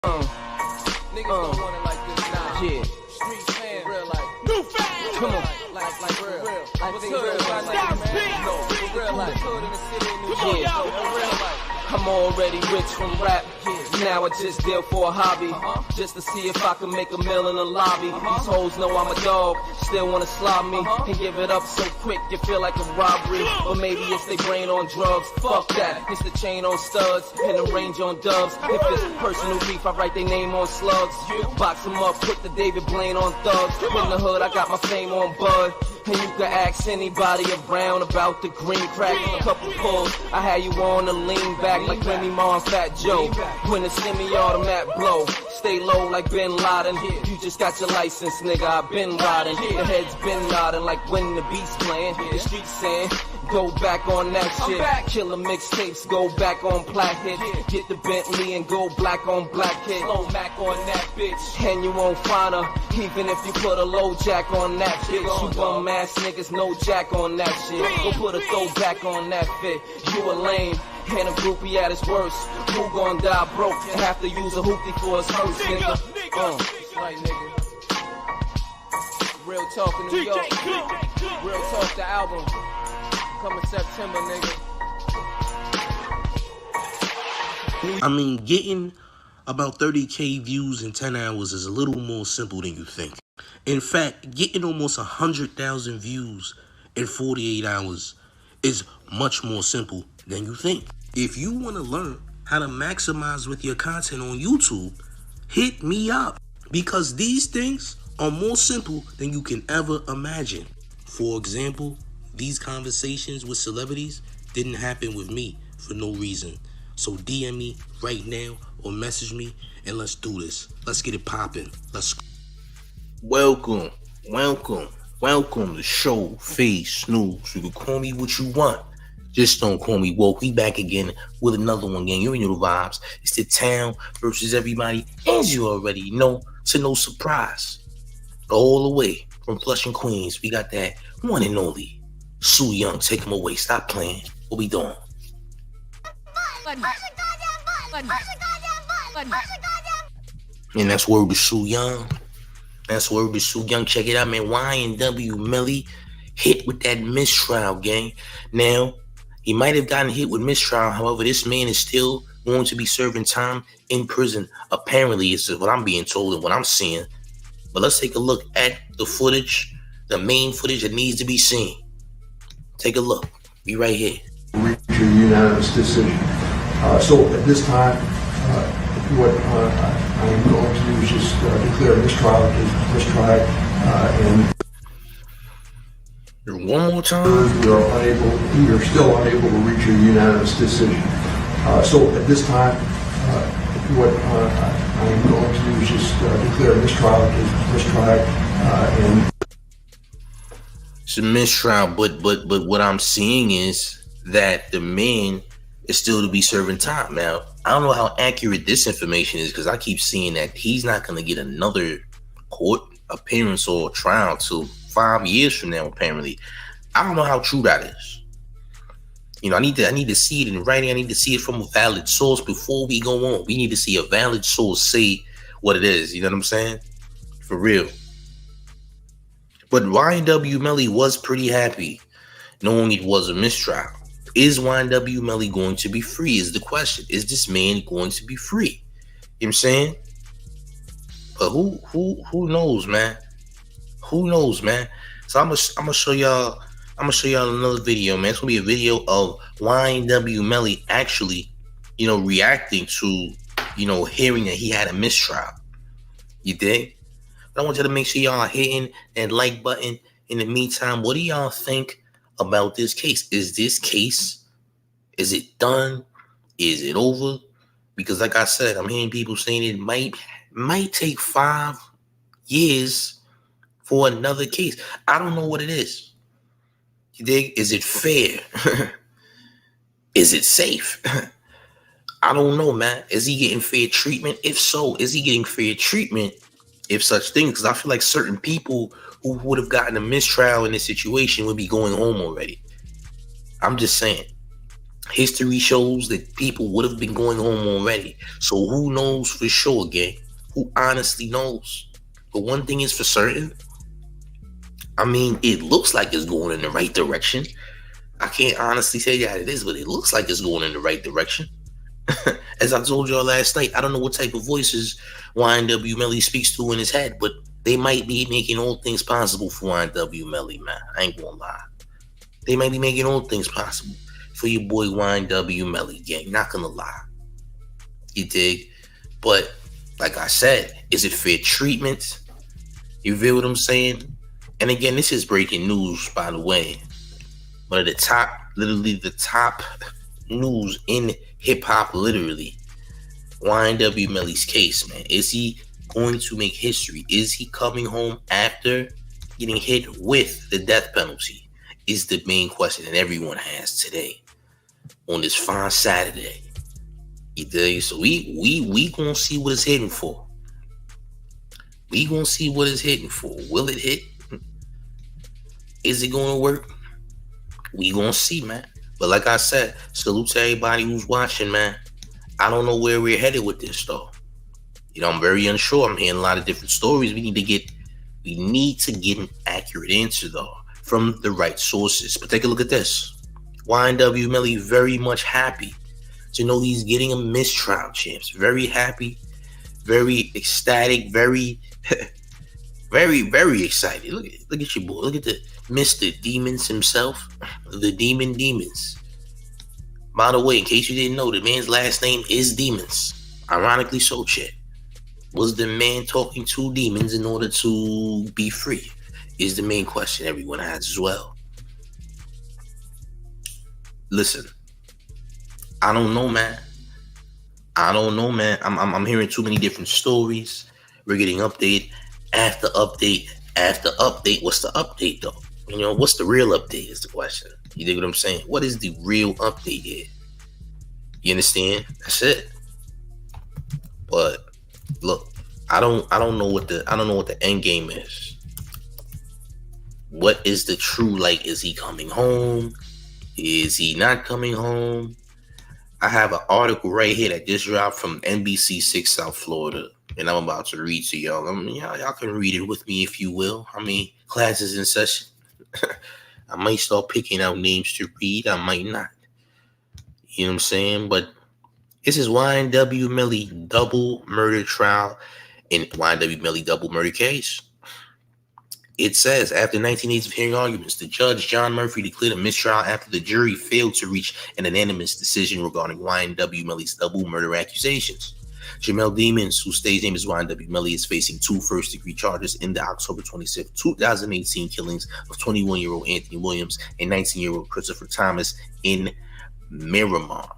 Niggas don't want it like this now. Yeah. Street fans, real life. New fans. Come on. Like for real. Like What's for hood real. about Stop niggas, man? being No, for real life. Hood in the city of New Come on, York. y'all. For real life. I'm already rich from rap. Now I just deal for a hobby. Just to see if I can make a meal in the lobby. These hoes know I'm a dog, still wanna slob me. And give it up so quick, you feel like a robbery. Or maybe it's they brain on drugs. Fuck that, it's the chain on studs and the range on dubs. If it's personal beef, I write their name on slugs. Box them up, put the David Blaine on thugs. In the hood, I got my fame on bud. And you can ask anybody around about the green crack. A couple pulls, I had you on the lean back like Remy Ma and Fat Joe. When the semi-automatic blow, stay low like Bin Laden. You just got your license, nigga, I been riding. The head's been nodding like when the beat's playing. The streets saying, go back on that shit. Killer mixtapes, go back on plat hit. Get the Bentley and go black on black hit. Low Mac on that bitch, and you won't find her. Even if you put a low jack on that bitch. You bum ass niggas, no jack on that shit. Go put a throwback on that fit. You a lame. And a groupie at his worst. Who gon' die broke and have to use a hoopty for his hurts, nigga? That's right, nigga. Real talk in New York. Real talk the album. Coming September, nigga. I mean, getting about 30K views in 10 hours is a little more simple than you think. In fact, getting almost 100,000 views in 48 hours is much more simple than you think. If you want to learn how to maximize with your content on YouTube, hit me up, because these things are more simple than you can ever imagine. For example, these conversations with celebrities didn't happen with me for no reason. So DM me right now or message me and let's do this. Let's get it popping. Let's. Welcome to Show Face Snooze. You can call me what you want. Just don't call me woke. We back again with another one, gang. You know the vibes. It's the town versus everybody. As you already know, to no surprise. All the way from Flushing, Queens, we got that one and only Sue Young. Take him away. Stop playing. What we doing? And that's word to Sue Young. Check it out, man. Y&W Melly hit with that mistrial, gang. Now, he might have gotten hit with mistrial. However, this man is still going to be serving time in prison. Apparently, it's what I'm being told and what I'm seeing. But let's take a look at the footage, the main footage that needs to be seen. Take a look. Be right here. Reach a unanimous decision. So at this time, what I am going to do is just declare mistrial and one more time. We are still unable to reach a unanimous decision. So at this time, what I am going to do is just declare mistrial and It's a mistrial, but what I'm seeing is that the man is still to be serving time. Now, I don't know how accurate this information is, because I keep seeing that he's not going to get another court appearance or trial till 5 years from now, apparently. I don't know how true that is. You know, I need to see it in writing. I need to see it from a valid source before we go on. We need to see a valid source say what it is. You know what I'm saying? For real. But Y&W Melly was pretty happy knowing it was a mistrial. Is Y&W Melly going to be free is the question. Is this man going to be free? You know what I'm saying? But who knows, man? Who knows, man? So I'm gonna show y'all another video, man. It's gonna be a video of Y&W Melly actually, reacting to, hearing that he had a mistrial. You dig? But I want you to make sure y'all are hitting that like button. In the meantime, what do y'all think about this case? Is it done? Is it over? Because like I said, I'm hearing people saying it might take 5 years for another case. I don't know what it is. You dig? Is it fair? Is it safe? I don't know, man. Is he getting fair treatment? If so, is he getting fair treatment if such things? Because I feel like certain people who would have gotten a mistrial in this situation would be going home already. I'm just saying. History shows that people would have been going home already. So who knows for sure, gang? Who honestly knows? But one thing is for certain. I mean, it looks like it's going in the right direction. I can't honestly say that it is, but it looks like it's going in the right direction. As I told y'all last night, I don't know what type of voices YNW Melly speaks to in his head, but they might be making all things possible for YNW Melly, man. I ain't gonna lie. They might be making all things possible for your boy YNW Melly, gang. Not gonna lie. You dig? But, like I said, is it fair treatment? You feel what I'm saying? And again, this is breaking news, by the way. One of the top, literally the top news in hip-hop, literally. YNW Melly's case, man. Is he going to make history? Is he coming home after getting hit with the death penalty? Is the main question that everyone has today on this fine Saturday. You dig? So we gonna see what it's hitting for. We gonna see what it's hitting for. Will it hit? Is it gonna work? We gonna see, man. But like I said, salute to everybody who's watching, man. I don't know where we're headed with this, though. You know, I'm very unsure. I'm hearing a lot of different stories. We need to get an accurate answer, though, from the right sources. But take a look at this. YNW Melly very much happy to know he's getting a mistrial, champs. Very happy, very ecstatic, very, very, very excited. Look at your boy. Look at the Mr. Demons himself, the Demons. By the way, in case you didn't know, the man's last name is Demons. Ironically so, chat. Was the man talking to demons in order to be free? Is the main question everyone has as well. Listen, I don't know, man. I'm hearing too many different stories. We're getting update after update after update. What's the update, though? You know, what's the real update is the question. You dig what I'm saying? What is the real update here? You understand? That's it. But look, I don't know what the end game is. What is the true, like, is he coming home? Is he not coming home? I have an article right here that just dropped from NBC6 South Florida, and I'm about to read to y'all. I mean, y'all can read it with me if you will. I mean, class is in session. I might start picking out names to read. I might not. You know what I'm saying? But this is YNW Melly double murder trial in YNW Melly double murder case. It says, after 19 days of hearing arguments, the judge, John Murphy, declared a mistrial after the jury failed to reach an unanimous decision regarding YNW Melly's double murder accusations. Jamel Demons, whose stage name is YNW Melly, is facing 2 first-degree charges in the October 26, 2018 killings of 21-year-old Anthony Williams and 19-year-old Christopher Thomas in Miramar.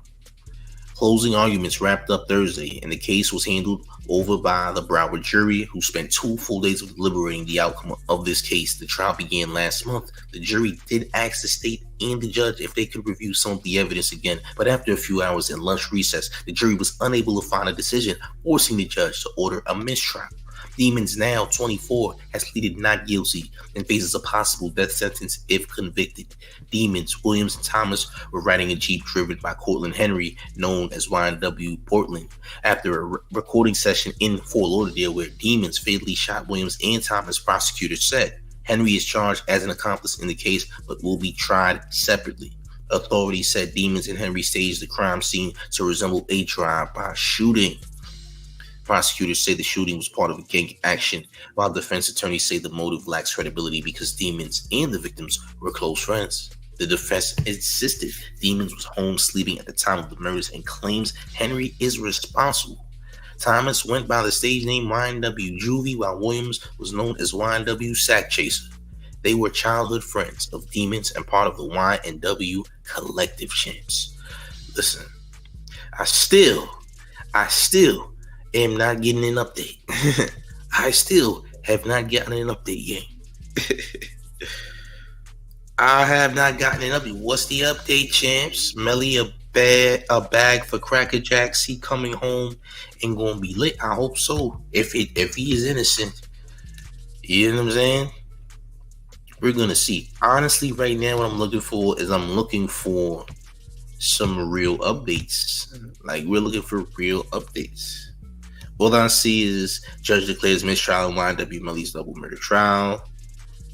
Closing arguments wrapped up Thursday, and the case was handled over by the Broward jury, who spent 2 full days of deliberating the outcome of this case. The trial began last month. The jury did ask the state and the judge if they could review some of the evidence again, but after a few hours in lunch recess, the jury was unable to find a decision, forcing the judge to order a mistrial. Demons, now 24, has pleaded not guilty and faces a possible death sentence if convicted. Demons, Williams, and Thomas were riding a Jeep driven by Cortland Henry, known as YNW Portland, after a recording session in Fort Lauderdale where Demons fatally shot Williams and Thomas, prosecutors said. Henry is charged as an accomplice in the case, but will be tried separately. Authorities said Demons and Henry staged the crime scene to resemble a drive-by shooting. Prosecutors say the shooting was part of a gang action, while defense attorneys say the motive lacks credibility because Demons and the victims were close friends. The defense insisted Demons was home sleeping at the time of the murders and claims Henry is responsible. Thomas went by the stage name YNW Juvie, while Williams was known as YNW SayCheese. They were childhood friends of Demons and part of the YNW collective, champs. Listen, I still am not getting an update. I still have not gotten an update yet. I have not gotten an update. What's the update, champs? Melly a bag for Cracker Jacks. He coming home and gonna be lit. I hope so. If he is innocent, you know what I'm saying? We're gonna see. Honestly, right now, what I'm looking for some real updates. Like, we're looking for real updates. All I see is judge declares mistrial in YNW Melly's double murder trial.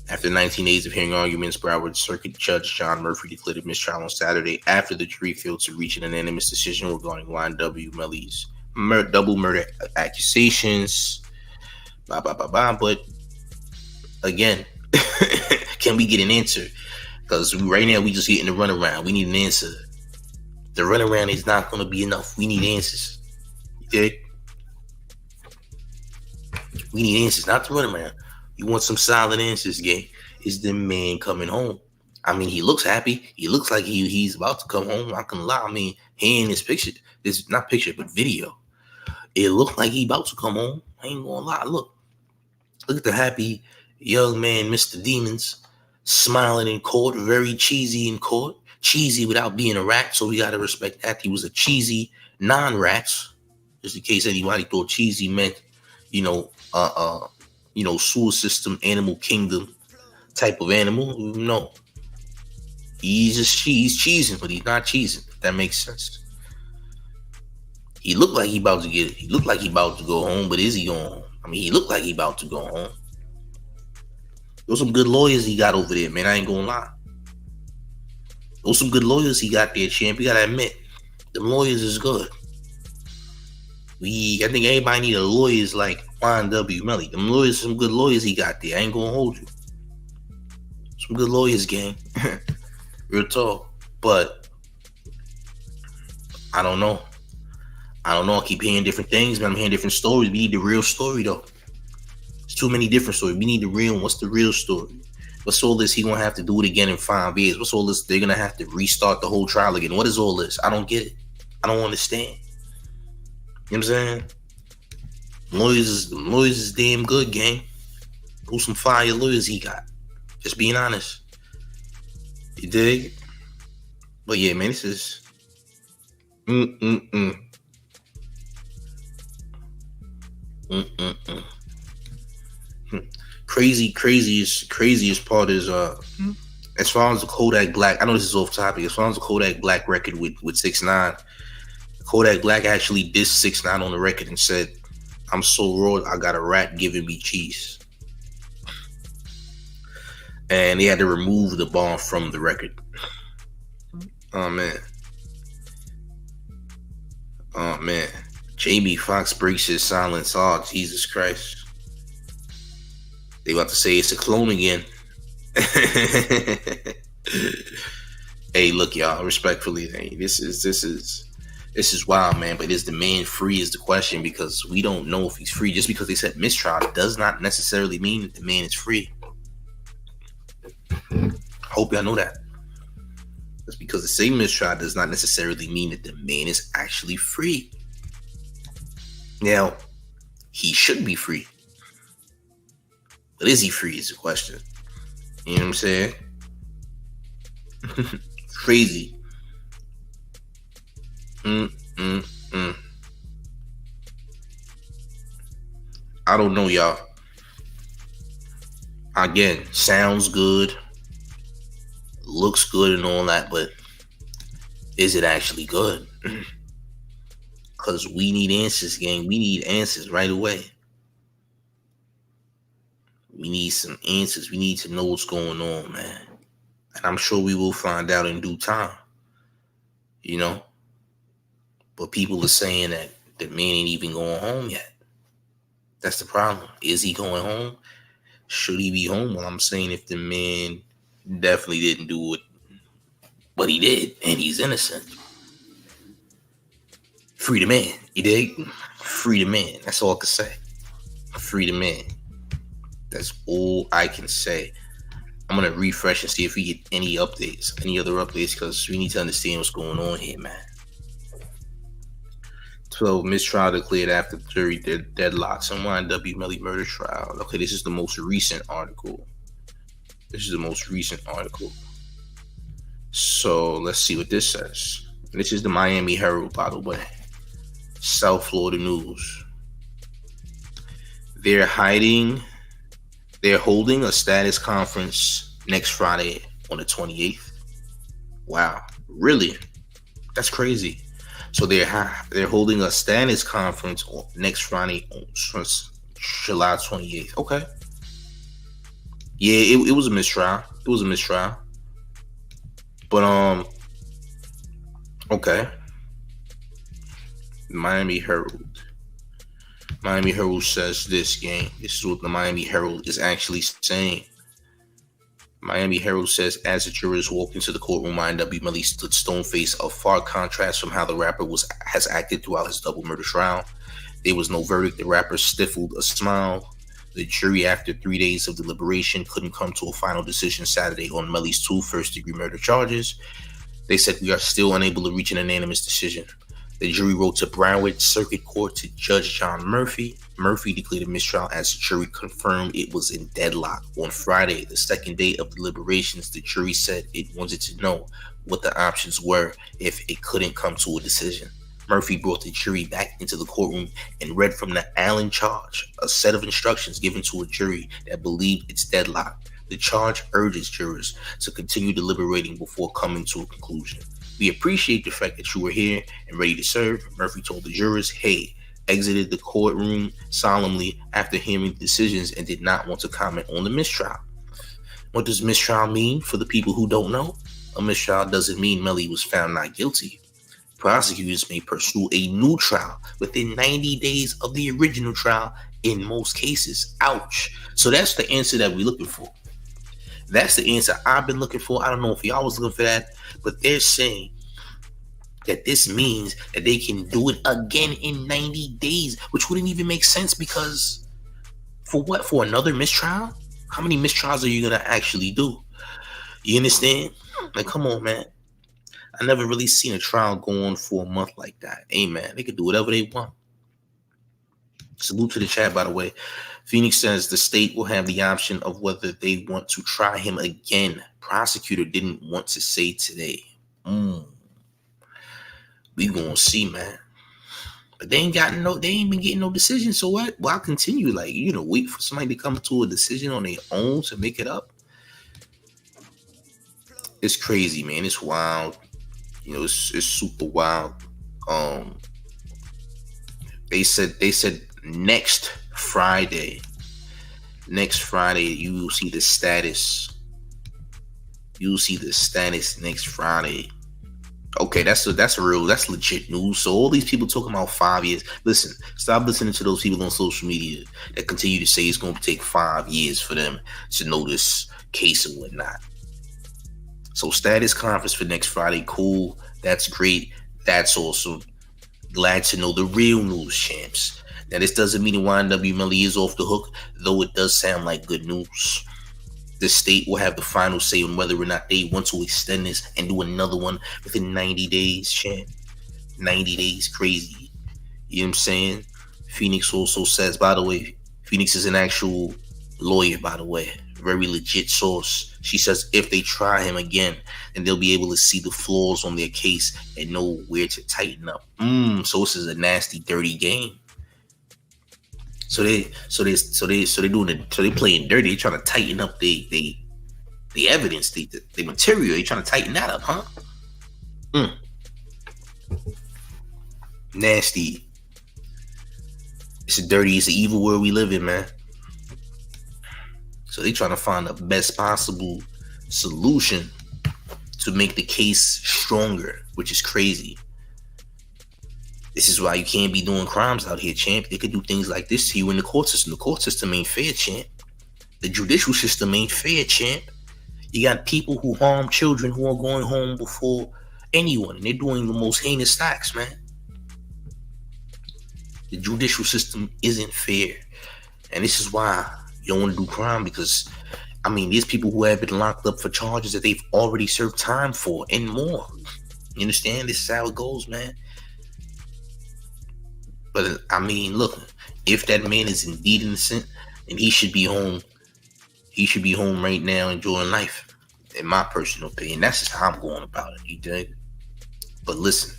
After 19 days of hearing arguments, Broward Circuit Judge John Murphy declared a mistrial on Saturday after the jury failed to reach an unanimous decision regarding YNW Melly's double murder accusations. But again, can we get an answer? Because right now we just getting the runaround. We need an answer. The runaround is not going to be enough. We need answers. Okay? We need answers, not the runaround. You want some solid answers, gang. Is the man coming home? I mean, he looks happy. He looks like he's about to come home. I can lie. I mean, he in this picture. This is not picture, but video. It looked like he about to come home. I ain't gonna lie. Look at the happy young man, Mr. Demons, smiling in court, very cheesy in court. Cheesy without being a rat, so we gotta respect that. He was a cheesy non-rat. Just in case anybody thought cheesy meant, sewer system, animal kingdom type of animal. No. He's cheesing, but he's not cheesing. If that makes sense. He looked like he about to get it. He looked like he about to go home, but is he going home? I mean, he looked like he about to go home. Those some good lawyers he got over there, man. I ain't gonna lie. Those some good lawyers he got there, champ. You gotta admit, them lawyers is good. I think everybody need a lawyers like YNW Melly. Them lawyers, some good lawyers he got there. I ain't gonna hold you. Some good lawyers, gang. Real talk. But I don't know. I keep hearing different things, but I'm hearing different stories. We need the real story, though. There's too many different stories. We need the real one. What's the real story? What's all this? He gonna have to do it again in 5 years. What's all this? They're gonna have to restart the whole trial again. What is all this? I don't get it. I don't understand. You know what I'm saying? Lawyers is damn good, gang. Who's some fire lawyers he got? Just being honest. You dig? But yeah, man, this is craziest part is as far as the Kodak Black, I know this is off topic. As far as the Kodak Black record with 6ix9ine, Kodak Black actually dissed 6ix9ine on the record and said, "I'm so raw, I got a rat giving me cheese." And they had to remove the bomb from the record. Oh man. Jamie Foxx breaks his silence. Oh, Jesus Christ. They about to say it's a clone again. Hey, look, y'all, respectfully, hey, this is wild, man. But is the man free is the question, because we don't know if he's free. Just because they said mistrial does not necessarily mean that the man is free. Hope y'all know that. Just because they say mistrial does not necessarily mean that the man is actually free. Now, he should be free. But is he free is the question. You know what I'm saying? Crazy. I don't know, y'all. Again, sounds good. Looks good and all that, but is it actually good? Because we need answers, gang. We need answers right away. We need some answers. We need to know what's going on, man. And I'm sure we will find out in due time. You know? But people are saying that the man ain't even going home yet. That's the problem. Is he going home? Should he be home? Well, I'm saying if the man definitely didn't do what he did, and he's innocent, free the man. You dig? Free the man. That's all I can say. Free the man. That's all I can say. I'm going to refresh and see if we get any updates, any other updates, because we need to understand what's going on here, man. 12 mistrial declared after jury deadlocks on YNW Melly murder trial. Okay, this is the most recent article. So let's see what this says. This is the Miami Herald, by the way. South Florida News. They're holding a status conference next Friday on the 28th. Wow, really? That's crazy. So they're holding a status conference next Friday, July 28th. Okay. Yeah, it was a mistrial. It was a mistrial. But okay. Miami Herald. Miami Herald says this, gang. This is what the Miami Herald is actually saying. Miami Herald says, as the jurors walked into the courtroom, INW Melly stood stone-faced, a far contrast from how the rapper has acted throughout his double murder trial. There was no verdict. The rapper stifled a smile. The jury, after 3 days of deliberation, couldn't come to a final decision Saturday on Melly's 2 first-degree murder charges. They said, we are still unable to reach an unanimous decision. The jury wrote to Broward Circuit Court to Judge John Murphy. Murphy declared a mistrial as the jury confirmed it was in deadlock. On Friday, the second day of deliberations, the jury said it wanted to know what the options were if it couldn't come to a decision. Murphy brought the jury back into the courtroom and read from the Allen charge, a set of instructions given to a jury that believed it's deadlocked. The charge urges jurors to continue deliberating before coming to a conclusion. We appreciate the fact that you were here and ready to serve, Murphy told the jurors. Hay exited the courtroom solemnly after hearing the decisions and did not want to comment on the mistrial. What does mistrial mean for the people who don't know? A mistrial doesn't mean Melly was found not guilty. Prosecutors may pursue a new trial within 90 days of the original trial in most cases. Ouch. So that's the answer that we're looking for. That's the answer I've been looking for. I don't know if y'all was looking for that, but they're saying that this means that they can do it again in 90 days, which wouldn't even make sense because for what? For another mistrial? How many mistrials are you going to actually do? You understand? Like, come on, man. I never really seen a trial go on for a month like that. Hey, man, they could do whatever they want. Salute to the chat, by the way. Phoenix says the state will have the option of whether they want to try him again. Prosecutor didn't want to say today. We gonna see, man. But they ain't been getting no decision. So what? Well, I'll continue. Like, wait for somebody to come to a decision on their own to make it up. It's crazy, man. It's wild. It's super wild. They said next Friday, you will see the status. You'll see the status next Friday. Okay, that's legit news. So all these people talking about 5 years. Listen, stop listening to those people on social media that continue to say it's going to take 5 years for them to know this case and whatnot. So status conference for next Friday. Cool. That's great. That's awesome. Glad to know the real news, champs. Now, this doesn't mean the YNW Melly is off the hook, though it does sound like good news. The state will have the final say on whether or not they want to extend this and do another one within 90 days, champ. 90 days, crazy. You know what I'm saying? Phoenix also says, by the way, Phoenix is an actual lawyer, by the way. Very legit source. She says if they try him again, then they'll be able to see the flaws on their case and know where to tighten up. So this is a nasty, dirty game. So they playing dirty. They trying to tighten up the evidence, the material. They trying to tighten that up, huh? Nasty. It's a dirty, it's an evil world we live in, man. So they trying to find the best possible solution to make the case stronger, which is crazy. This is why you can't be doing crimes out here, champ. They could do things like this to you in the court system. The court system ain't fair, champ. The judicial system ain't fair, champ. You got people who harm children who are going home before anyone, and they're doing the most heinous acts, man. The judicial system isn't fair. And this is why you don't want to do crime, because, there's people who have been locked up for charges that they've already served time for and more. You understand? This is how it goes, man. But, look, if that man is indeed innocent, then he should be home. He should be home right now enjoying life, in my personal opinion. That's just how I'm going about it, you dig? But listen,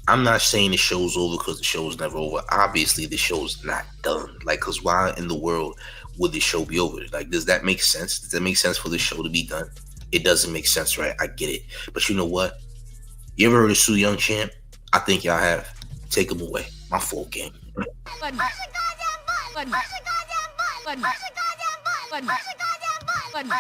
I'm not saying the show's over because the show's never over. Obviously, the show's not done. Because why in the world would the show be over? Does that make sense? Does that make sense for the show to be done? It doesn't make sense, right? I get it. But you know what? You ever heard of Sue Young Champ? I think y'all have. Take him away. My full game. Push the goddamn button.